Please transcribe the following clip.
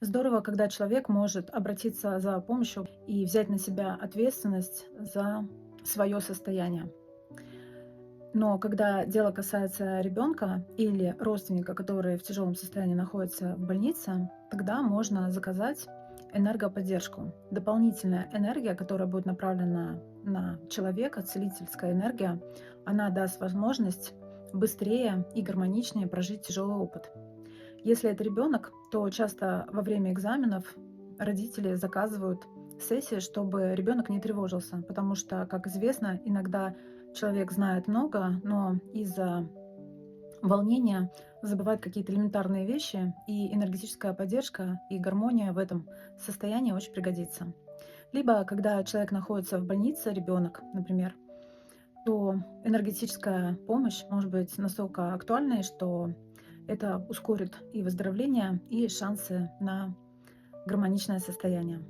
Здорово, когда человек может обратиться за помощью и взять на себя ответственность за свое состояние. Но когда дело касается ребенка или родственника, который в тяжелом состоянии находится в больнице, тогда можно заказать энергоподдержку. Дополнительная энергия, которая будет направлена на человека, целительская энергия, она даст возможность быстрее и гармоничнее прожить тяжелый опыт. Если это ребенок, то часто во время экзаменов родители заказывают сессии, чтобы ребенок не тревожился, потому что, как известно, иногда человек знает много, но из-за волнения забывает какие-то элементарные вещи, и энергетическая поддержка и гармония в этом состоянии очень пригодится. Либо, когда человек находится в больнице, ребенок, например, то энергетическая помощь может быть настолько актуальной, что это ускорит и выздоровление, и шансы на гармоничное состояние.